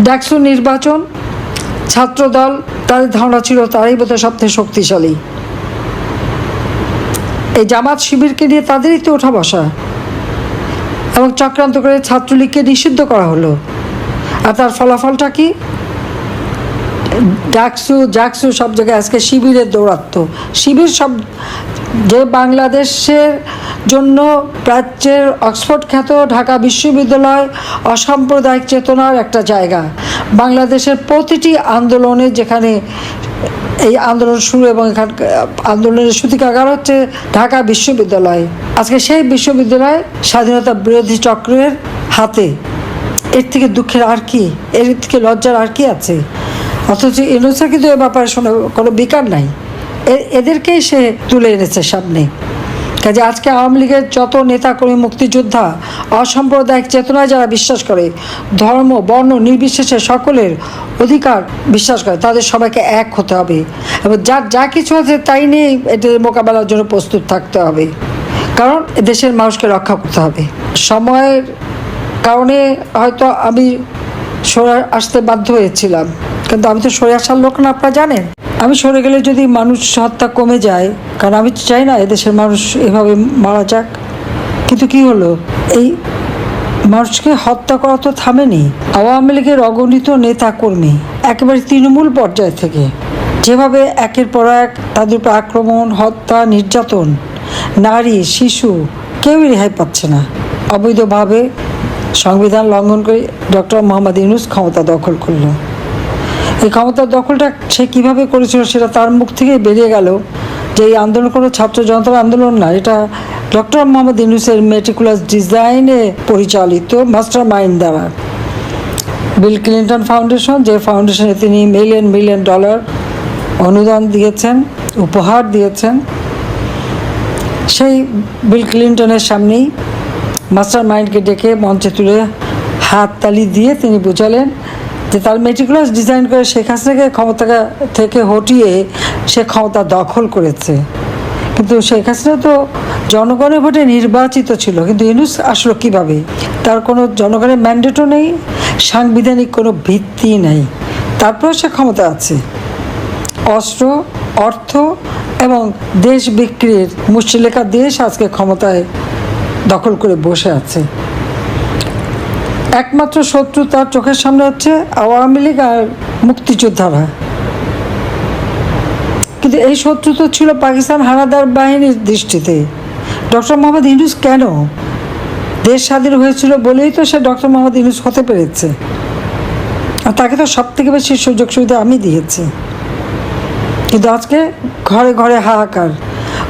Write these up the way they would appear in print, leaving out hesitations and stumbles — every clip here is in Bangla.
ডাকসু নির্বাচন, ছাত্রদল, তাদের ধারণা ছিল তারাই বোধহয় সবথেকে শক্তিশালী। এই জামাত শিবিরকে নিয়ে তাদেরই তো ওঠা বসা, এবং চক্রান্ত করে ছাত্রলীগকে নিষিদ্ধ করা হলো। আর তার ফলাফলটা কি? জাকসু সব জায়গায় আজকে শিবিরের দৌরাত্ম্য। শিবির সব, যে বাংলাদেশের জন্য প্রাচ্যের অক্সফোর্ড খ্যাত ঢাকা বিশ্ববিদ্যালয় অসাম্প্রদায়িক চেতনার একটা জায়গা। বাংলাদেশের প্রতিটি আন্দোলনে, যেখানে এই আন্দোলন শুরু এবং এখানকার আন্দোলনের সূতিকাগার হচ্ছে ঢাকা বিশ্ববিদ্যালয়, আজকে সেই বিশ্ববিদ্যালয় স্বাধীনতা বিরোধী চক্রের হাতে। এর থেকে দুঃখের আর কি, এর থেকে লজ্জার আর কি আছে? অথচ ইউনূসের কিন্তু এ ব্যাপারে কোনো বিকার নাই, এদেরকেই সে তুলে এনেছে সামনে। কাজে আজকে আওয়ামী লীগের যত নেতাকর্মী, মুক্তিযোদ্ধা, অসাম্প্রদায়িক চেতনায় যারা বিশ্বাস করে, ধর্ম বর্ণ নির্বিশেষে সকলের অধিকার বিশ্বাস করে, তাদের সবাইকে এক হতে হবে এবং যার যা কিছু আছে তাই নিয়ে এদের মোকাবেলার জন্য প্রস্তুত থাকতে হবে। কারণ দেশের মানুষকে রক্ষা করতে হবে। সময়ের কারণে হয়তো আমি সরে আসতে বাধ্য হয়েছিলাম, কিন্তু আমি তো সরে আসার লোক না, আপনারা জানেন। আমি সরে গেলে যদি মানুষ হত্যা কমে যায়, কারণ আমি চাই না এদেশের মানুষ এভাবে মারা যাক। কিন্তু কি হলো, এই মানুষকে হত্যা করা তো থামেনি। আওয়ামী লীগের অগণিত নেতা কর্মী একেবারে তৃণমূল পর্যায় থেকে যেভাবে একের পর এক তাদের উপর আক্রমণ, হত্যা, নির্যাতন, নারী শিশু কেউই রেহাই পাচ্ছে না। অবৈধভাবে সংবিধান লঙ্ঘন করে ডক্টর মোহাম্মদ ইউনূস ক্ষমতা দখল করল। এই ক্ষমতার দখলটা সে কীভাবে করেছিল সেটা তার মুখ থেকেই বেরিয়ে গেল যে এই আন্দোলন কোনো ছাত্র জনতার আন্দোলন না, এটা ডক্টর মোহাম্মদ ইউনূসের মেটিকুলাস ডিজাইনে পরিচালিত মাস্টার মাইন্ড দ্বারা। বিল ক্লিন্টন ফাউন্ডেশন, যে ফাউন্ডেশনে তিনি মিলিয়ন ডলার অনুদান দিয়েছেন, উপহার দিয়েছেন, সেই বিল ক্লিন্টনের সামনেই মাস্টার মাইন্ডকে ডেকে মঞ্চে তুলে হাততালি দিয়ে তিনি বুঝালেন যে তার মেটিকুলাস ডিজাইন করে শেখ হাসিনাকে ক্ষমতা থেকে হটিয়ে সে ক্ষমতা দখল করেছে। কিন্তু শেখ হাসিনা তো জনগণের ভোটে নির্বাচিত ছিল, কিন্তু ইউনূস আসলো কীভাবে? তার কোনো জনগণের ম্যান্ডেটও নেই, সাংবিধানিক কোনো ভিত্তি নেই, তারপরেও সে ক্ষমতা আছে। অস্ত্র, অর্থ এবং দেশ বিক্রির মুষ্টিলেখা দেশ আজকে ক্ষমতায় দখল করে বসে আছে। একমাত্র শত্রু তার চোখের সামনে হচ্ছে আওয়ামী লীগ আর মুক্তিযোদ্ধারা। কিন্তু এই শত্রু তো ছিল পাকিস্তান হানাদার বাহিনীর দৃষ্টিতে। ডক্টর মোহাম্মদ ইউনূস কেন? দেশ স্বাধীন হয়েছিল বলেই তো সে ডক্টর মোহাম্মদ ইউনূস হতে পেরেছে, আর তাকে তো সব থেকে বেশি সুযোগ সুবিধা আমি দিয়েছি। কিন্তু আজকে ঘরে ঘরে হাহাকার,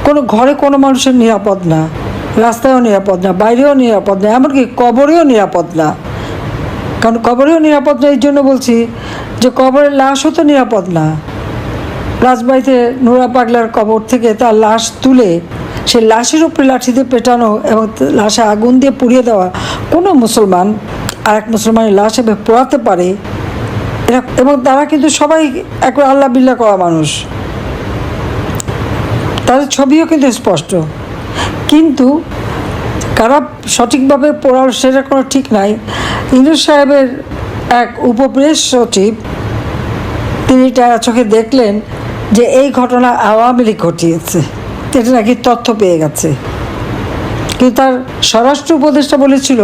কোনো ঘরে কোনো মানুষের নিরাপদ না, রাস্তায়ও নিরাপদ না, বাইরেও নিরাপদ না, এমনকি কবরেও নিরাপদ না। কারণ কবরেও নিরাপদ না এই জন্য বলছি যে কবরের লাশও তো নিরাপদ না। রাজবাড়িতে নুরা পাগলার কবর থেকে তার লাশ তুলে সে লাশের উপরে লাঠি দিয়ে পেটানো এবং লাশে আগুন দিয়ে পুড়িয়ে দেওয়া, কোনো মুসলমান আর এক মুসলমানের লাশ এভাবে পোড়াতে পারে? এবং তারা কিন্তু সবাই একবার আল্লাহ বিল্লাহ করা মানুষ, তাদের ছবিও কিন্তু স্পষ্ট। কিন্তু কারা সঠিকভাবে পড়ার সেটা কোনো ঠিক নাই। ইউনূস সাহেবের এক উপপ্রেস সচিব তিনি তারা চোখে দেখলেন যে এই ঘটনা আওয়ামী লীগ ঘটিয়েছে, এটা নাকি তথ্য পেয়ে গেছে। কিন্তু তার স্বরাষ্ট্র উপদেষ্টা বলেছিল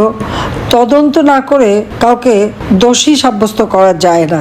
তদন্ত না করে কাউকে দোষী সাব্যস্ত করা যায় না।